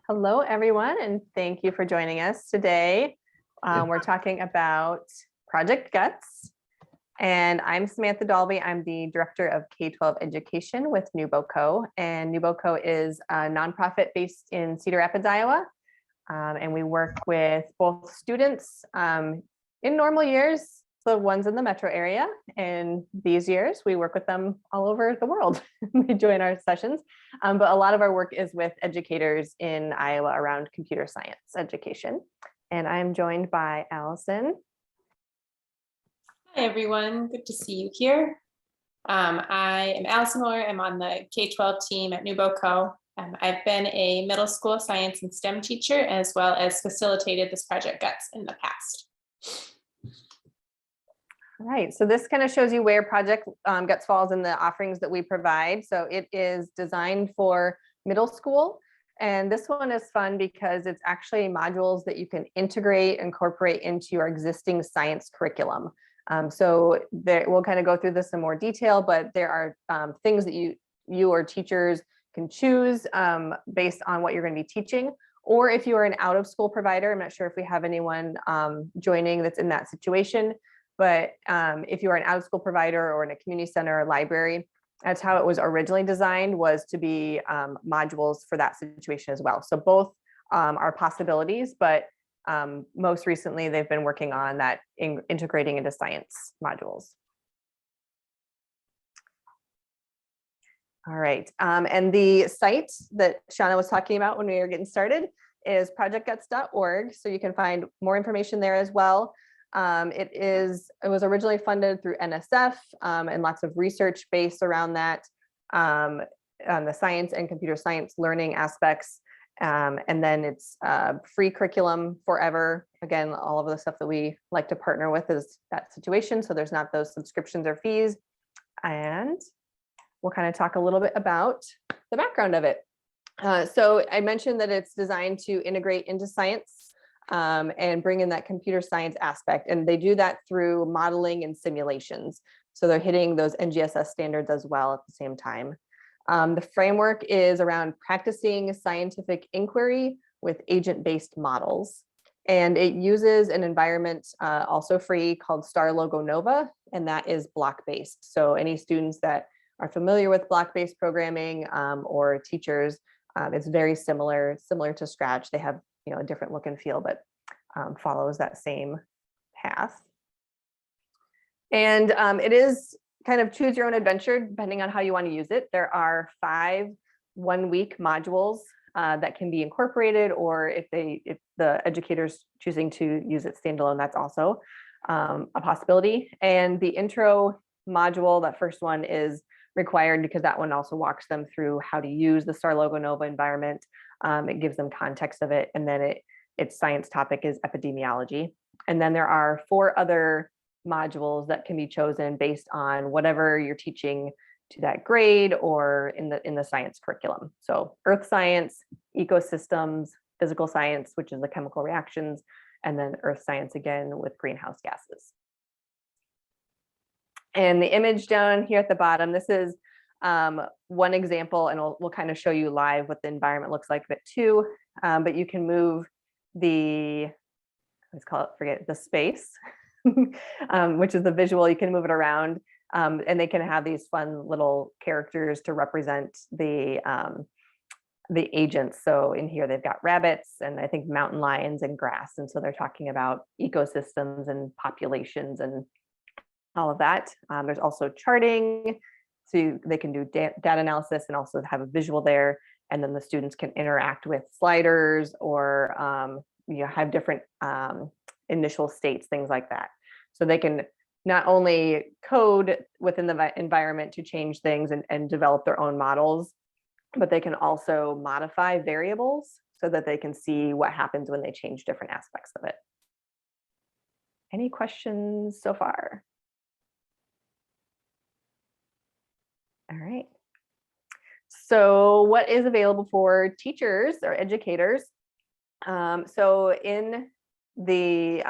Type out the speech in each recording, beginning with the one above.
Hello, everyone, and thank you for joining us today. We're talking about Project Guts, and I'm Samantha Dalby. I'm the Director of K-12 Education with NewBoCo, and NewBoCo is a nonprofit based in Cedar Rapids, Iowa, and we work with both students in normal years, the ones in the metro area, and these years we work with them all over the world. They join our sessions, but a lot of our work is with educators in Iowa around computer science education. And I'm joined by Alison. Hi everyone, good to see you here. I am Alison Moore. I'm on the K-12 team at NewBoCo. I've been a middle school science and STEM teacher, as well as facilitated this Project Guts in the past. All right, so this kind of shows you where Project Guts falls in the offerings that we provide. So it is designed for middle school. And this one is fun because it's actually modules that you can integrate, incorporate into your existing science curriculum. So we'll kind of go through this in more detail, but there are things that you or teachers can choose based on what you're going to be teaching. Or if you are an out-of-school provider, I'm not sure if we have anyone joining that's in that situation, but if you are an out-of-school provider or in a community center or library, that's how it was originally designed, was to be modules for that situation as well. So both are possibilities, but most recently they've been working on that integrating into science modules. All right, and the site that Shauna was talking about when we were getting started is projectguts.org. So you can find more information there as well. It was originally funded through NSF and lots of research based around that on the science and computer science learning aspects. And then it's free curriculum forever. Again, all of the stuff that we like to partner with is that situation. So there's not those subscriptions or fees. And we'll kind of talk a little bit about the background of it. So I mentioned that it's designed to integrate into science and bring in that computer science aspect. And they do that through modeling and simulations. So they're hitting those NGSS standards as well at the same time. The framework is around practicing scientific inquiry with agent-based models. And it uses an environment also free called Star Logo Nova, and that is block-based. So any students that are familiar with block-based programming or teachers, it's very similar to Scratch. They have a different look and feel, but follows that same path. And it is kind of choose your own adventure depending on how you want to use it. There are 5 one-week modules that can be incorporated, or if the educator's choosing to use it standalone, that's also a possibility. And the intro module, that first one, is required because that one also walks them through how to use the Star Logo Nova environment. It gives them context of it, and then its science topic is epidemiology. And then there are 4 other modules that can be chosen based on whatever you're teaching to that grade or in the science curriculum. So earth science, ecosystems, physical science, which is the chemical reactions, and then earth science again with greenhouse gases. And the image down here at the bottom, this is one example, and we'll kind of show you live what the environment looks like a bit too. But you can move the space, which is the visual. You can move it around, and they can have these fun little characters to represent the agents. So in here they've got rabbits and I think mountain lions and grass, and so they're talking about ecosystems and populations and all of that. There's also charting, so they can do data analysis and also have a visual there. And then the students can interact with sliders or have different initial states, things like that. So they can not only code within the environment to change things and develop their own models, but they can also modify variables so that they can see what happens when they change different aspects of it. Any questions so far? All right. So what is available for teachers or educators? So in the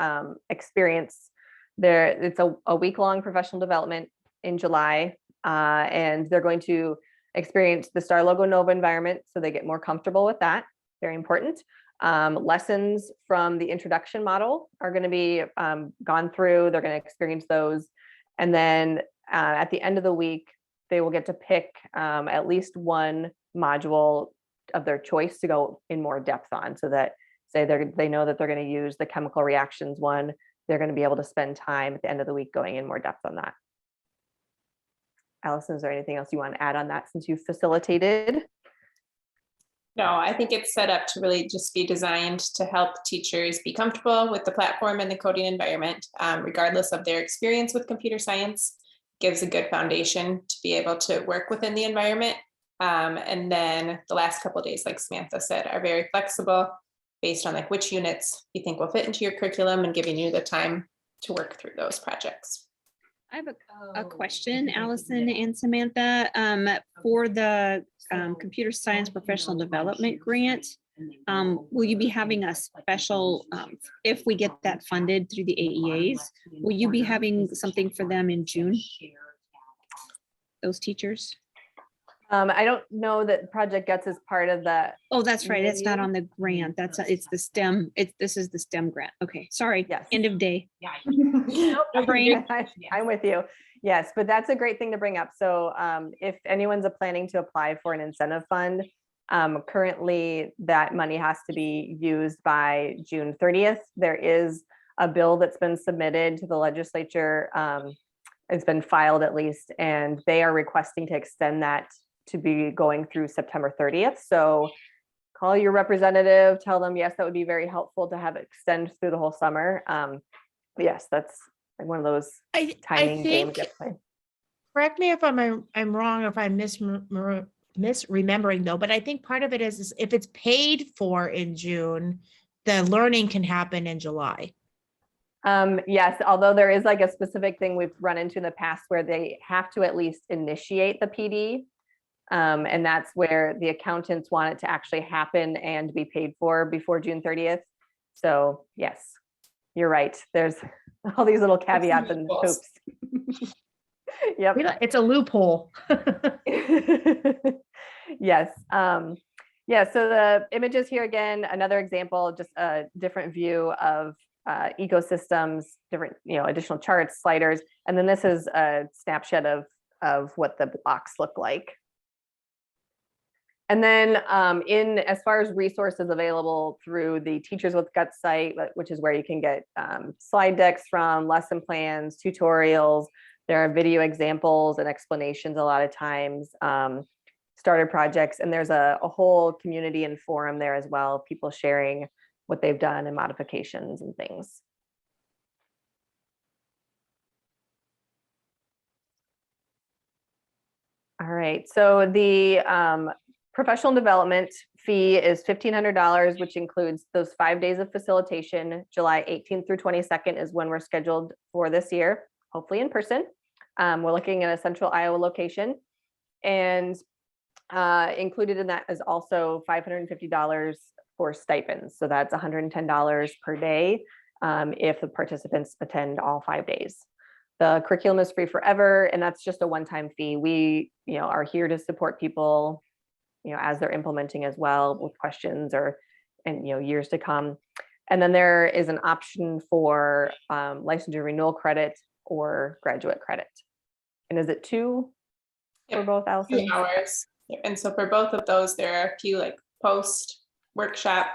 experience, it's a week-long professional development in July, and they're going to experience the Star Logo Nova environment, so they get more comfortable with that. very important. Lessons from the introduction model are going to be gone through. They're going to experience those. And then at the end of the week, they will get to pick at least one module of their choice to go in more depth on, so that say they know that they're going to use the chemical reactions one, they're going to be able to spend time at the end of the week going in more depth on that. Allison, is there anything else you want to add on that since you've facilitated? No, I think it's set up to really just be designed to help teachers be comfortable with the platform and the coding environment, regardless of their experience with computer science. Gives a good foundation to be able to work within the environment. And then the last couple of days, like Samantha said, are very flexible based on like which units you think will fit into your curriculum and giving you the time to work through those projects. I have a question, Allison and Samantha, for the computer science professional development grant. Will you be having a special, if we get that funded through the AEAs, will you be having something for them in June? Those teachers? I don't know that Projectguts is part of that. Oh, that's right. It's not on the grant. It's the STEM. This is the STEM grant. Okay, sorry. Yes. End of day. Nope, No brain. I'm with you. Yes, but that's a great thing to bring up. So if anyone's planning to apply for an incentive fund, currently that money has to be used by June 30th. There is a bill that's been submitted to the legislature. It's been filed at least, and they are requesting to extend that to be going through September 30th. So call your representative, tell them, yes, that would be very helpful to have it extend through the whole summer. Yes, that's like one of those timing games. Correct me if I'm wrong, or if I'm misremembering though, but I think part of it is if it's paid for in June, the learning can happen in July. Yes, although there is like a specific thing we've run into in the past where they have to at least initiate the PD. And that's where the accountants want it to actually happen and be paid for before June 30th. So yes, you're right. There's all these little caveats and hoops. Yep. It's a loophole. Yes. Yeah, so the images here again, another example, just a different view of ecosystems, different, additional charts, sliders. And then this is a snapshot of what the blocks look like. And then as far as resources available through the Teachers with Guts site, which is where you can get slide decks from, lesson plans, tutorials. There are video examples and explanations a lot of times, starter projects, and there's a whole community and forum there as well, people sharing what they've done and modifications and things. All right, so the professional development fee is $1,500, which includes those 5 days of facilitation. July 18th through 22nd is when we're scheduled for this year, hopefully in person. We're looking at a central Iowa location, and included in that is also $550 for stipends. So that's $110 per day if the participants attend all 5 days. The curriculum is free forever, and that's just a one-time fee. We, are here to support people, as they're implementing as well with questions and years to come. And then there is an option for licensure renewal credit or graduate credit. And is it two for both, Allison? 2 hours. And so for both of those, there are a few like post workshop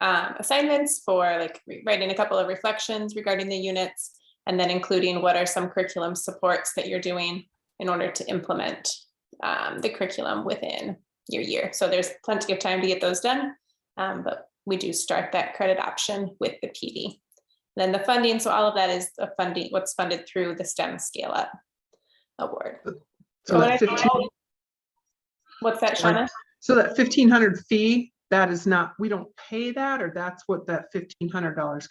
assignments for like writing a couple of reflections regarding the units, and then including what are some curriculum supports that you're doing in order to implement the curriculum within your year. So there's plenty of time to get those done, but we do start that credit option with the PD. Then the funding, so all of that is the funding, what's funded through the STEM Scale Up Award. So that 15, what's that, Shauna? so that $1,500 fee, that is not, we don't pay that, or that's what that $1,500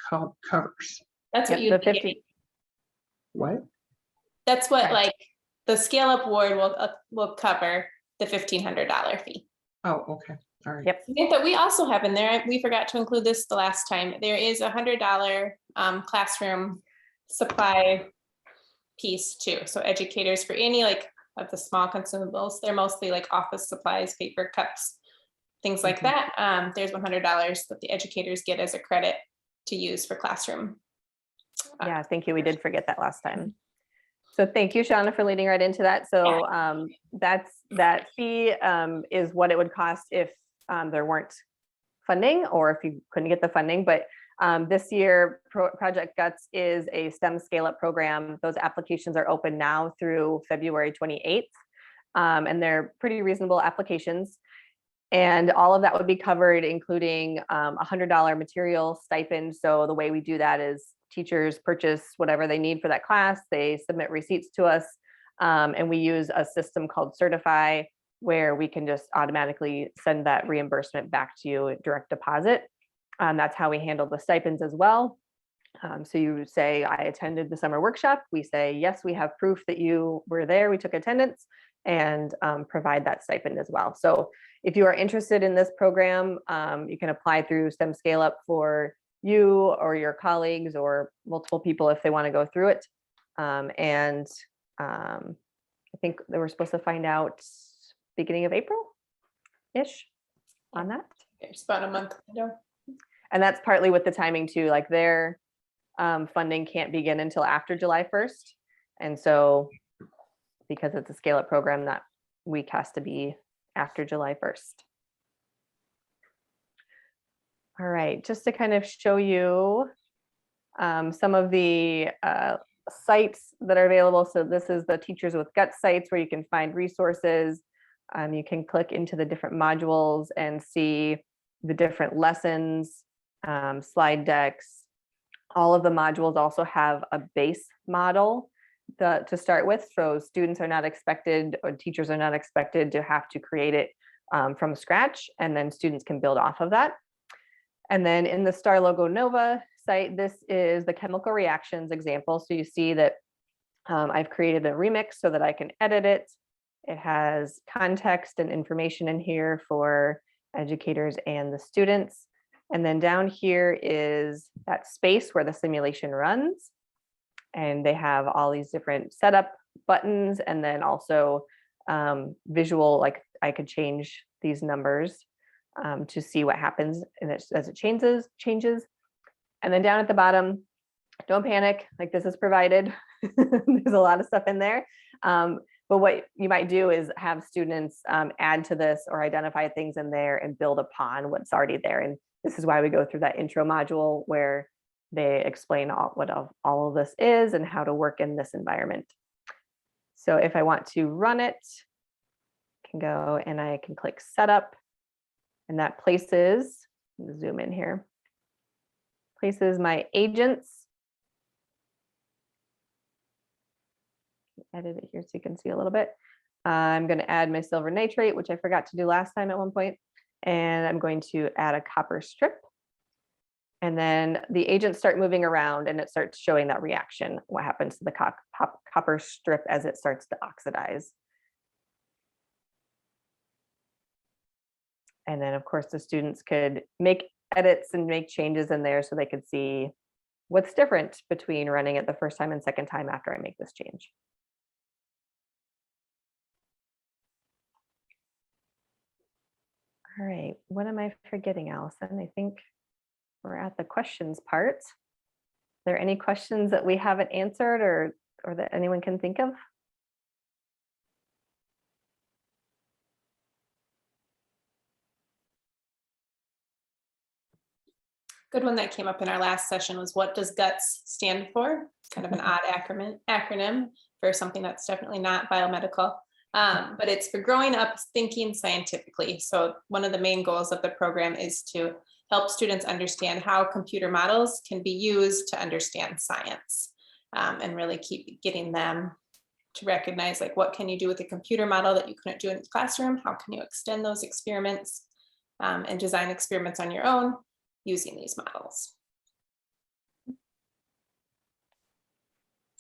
covers? That's what Yep, you the 50. What? That's what Right. like the Scale Up Award will cover the $1,500 fee. Oh, okay. All right. Yep. I think that we also have in there, we forgot to include this the last time, there is a $100 classroom supply piece too. So educators, for any like of the small consumables, they're mostly like office supplies, paper cups, things like that. There's $100 that the educators get as a credit to use for classroom. Yeah, thank you. We did forget that last time. So thank you, Shauna, for leading right into that. So that fee is what it would cost if there weren't funding or if you couldn't get the funding. But this year, Project Guts is a STEM scale-up program. Those applications are open now through February 28th. And they're pretty reasonable applications. And all of that would be covered, including $100 material stipend. So the way we do that is teachers purchase whatever they need for that class. They submit receipts to us. And we use a system called Certify, where we can just automatically send that reimbursement back to you, direct deposit. That's how we handle the stipends as well. So you say, I attended the summer workshop. We say, yes, we have proof that you were there. We took attendance, and provide that stipend as well. So if you are interested in this program, you can apply through STEM Scale Up for you or your colleagues or multiple people if they want to go through it. I think they were supposed to find out beginning of April-ish on that. It's about a month ago. And that's partly with the timing too, like their funding can't begin until after July 1st. And so because it's a scale up program, that week has to be after July 1st. All right, just to kind of show you some of the sites that are available. So this is the Teachers with Guts sites where you can find resources. You can click into the different modules and see the different lessons, slide decks. All of the modules also have a base model to start with. So students are not expected, or teachers are not expected to have to create it from scratch, and then students can build off of that. And then in the Star Logo Nova site, this is the chemical reactions example. So you see that I've created a remix so that I can edit it. It has context and information in here for educators and the students. And then down here is that space where the simulation runs. And they have all these different setup buttons, and then also visual, like I could change these numbers to see what happens as it changes. And then down at the bottom, don't panic, like this is provided. There's a lot of stuff in there. But what you might do is have students add to this or identify things in there and build upon what's already there. And this is why we go through that intro module where they explain what all of this is and how to work in this environment. So if I want to run it, I can go and I can click setup, and that places, zoom in here, places my agents. Edit it here so you can see a little bit. I'm going to add my silver nitrate, which I forgot to do last time at one point. And I'm going to add a copper strip. And then the agents start moving around and it starts showing that reaction, what happens to the copper strip as it starts to oxidize. And then of course the students could make edits and make changes in there so they could see what's different between running it the first time and second time after I make this change. All right, what am I forgetting, Allison? I think we're at the questions part. Are there any questions that we haven't answered or that anyone can think of? Good one that came up in our last session was, what does GUTS stand for? Kind of an odd acronym for something that's definitely not biomedical. But it's for growing up thinking scientifically. So one of the main goals of the program is to help students understand how computer models can be used to understand science, and really keep getting them to recognize, like, what can you do with a computer model that you couldn't do in the classroom? How can you extend those experiments and design experiments on your own using these models?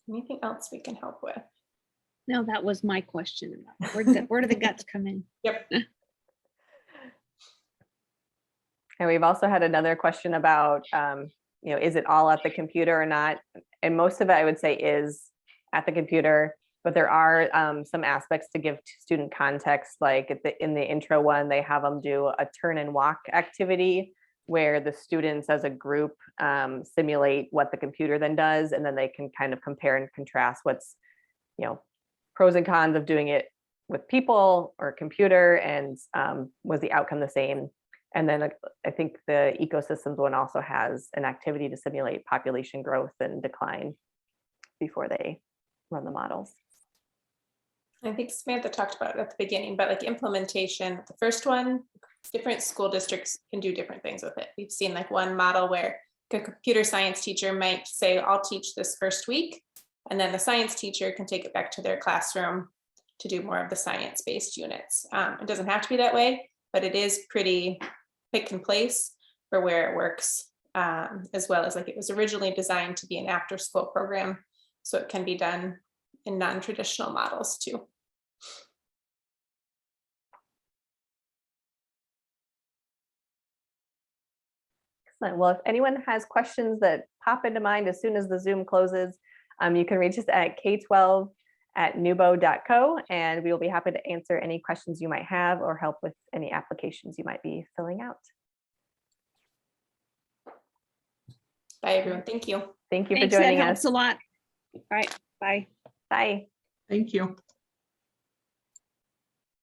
Anything else we can help with? No, that was my question. Where do the guts come in? Yep. And we've also had another question about, is it all at the computer or not? And most of it, I would say, is at the computer. But there are some aspects to give student context, like in the intro one, they have them do a turn and walk activity where the students as a group simulate what the computer then does, and then they can kind of compare and contrast what's, pros and cons of doing it with people or computer, and was the outcome the same. And then I think the ecosystems one also has an activity to simulate population growth and decline before they run the models. I think Samantha talked about it at the beginning, but like implementation, the first one, different school districts can do different things with it. We've seen like one model where a computer science teacher might say, I'll teach this first week, and then the science teacher can take it back to their classroom to do more of the science-based units. It doesn't have to be that way, but it is pretty pick and place for where it works, as well as like it was originally designed to be an after-school program, so it can be done in non-traditional models too. Excellent. Well, if anyone has questions that pop into mind as soon as the Zoom closes, you can reach us at k12@nubo.co, and we will be happy to answer any questions you might have or help with any applications you might be filling out. Bye, everyone. Thank you. Thank you for Thanks, that joining helps us. a lot. All right, bye. Bye. Thank you.